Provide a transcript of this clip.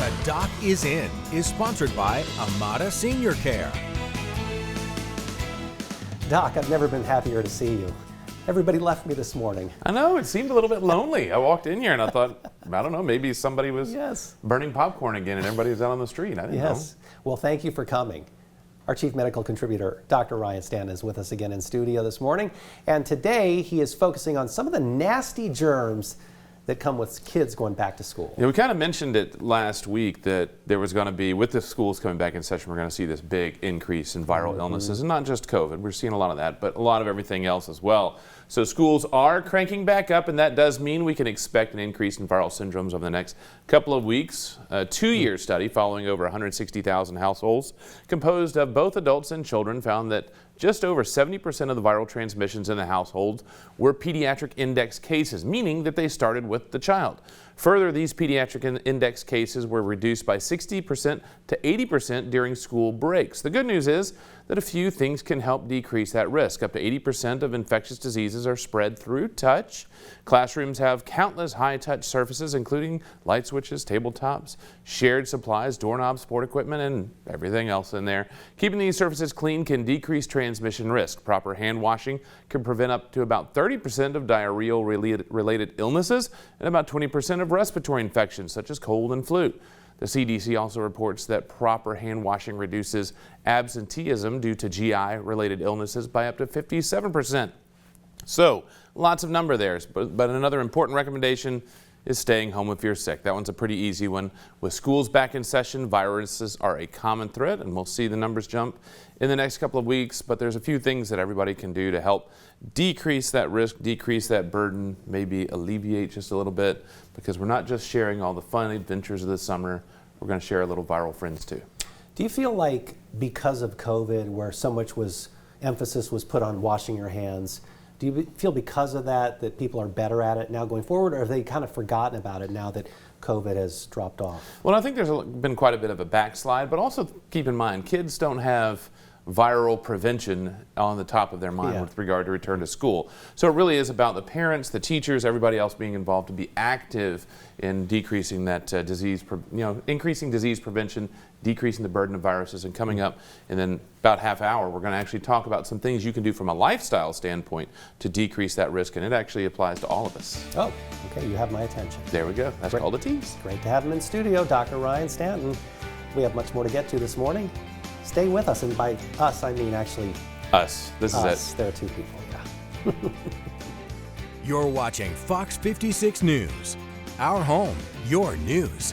The Doc is In is sponsored by Amada Senior Care. Doc, I've never been happier to see you. Everybody left me this morning. I know, it seemed a little bit lonely. I walked in here and I thought, I don't know, maybe somebody was burning popcorn again and everybody was out on the street. I didn't know. Well, thank you for coming. Our chief medical contributor, Dr. Ryan Stanton, is with us again in studio this morning. And today he is focusing on some of the nasty germs that come with kids going back to school. Yeah, we kind of mentioned it last week that there was going to be, with the schools coming back in session, we're going to see this big increase in viral illnesses, and not just COVID. We're seeing a lot of that, but a lot of everything else as well. So schools are cranking back up, and that does mean we can expect an increase in viral syndromes over the next couple of weeks. A 2-year study following over 160,000 households composed of both adults and children found that just over 70% of the viral transmissions in the household were pediatric index cases, meaning that they started with the child. Further, these pediatric index cases were reduced by 60% to 80% during school breaks. The good news is that a few things can help decrease that risk. Up to 80% of infectious diseases are spread through touch. Classrooms have countless high-touch surfaces, including light switches, tabletops, shared supplies, doorknobs, sport equipment, and everything else in there. Keeping these surfaces clean can decrease transmission risk. Proper hand washing can prevent up to about 30% of diarrheal-related illnesses and about 20% of respiratory infections, such as cold and flu. The CDC also reports that proper hand washing reduces absenteeism due to GI-related illnesses by up to 57%. So, lots of number there, but another important recommendation is staying home if you're sick. That one's a pretty easy one. With schools back in session, viruses are a common threat, and we'll see the numbers jump in the next couple of weeks, but there's a few things that everybody can do to help decrease that risk, decrease that burden, maybe alleviate just a little bit, because we're not just sharing all the fun adventures of the summer, we're going to share a little viral friends too. Do you feel like because of COVID, where so much emphasis was put on washing your hands, do you feel because of that people are better at it now going forward, or have they kind of forgotten about it now that COVID has dropped off? Well, I think there's been quite a bit of a backslide, but also keep in mind, kids don't have viral prevention on the top of their mind with regard to return to school. So it really is about the parents, the teachers, everybody else being involved to be active in decreasing that increasing disease prevention, decreasing the burden of viruses. And coming up in then about half hour, we're going to actually talk about some things you can do from a lifestyle standpoint to decrease that risk, and it actually applies to all of us. Oh, okay, you have my attention. There we go. That's called a tease. Great to have him in studio, Dr. Ryan Stanton. We have much more to get to this morning. Stay with us, and by us, I mean actually us. This is it. There are two people, yeah. You're watching Fox 56 News. Our home, your news.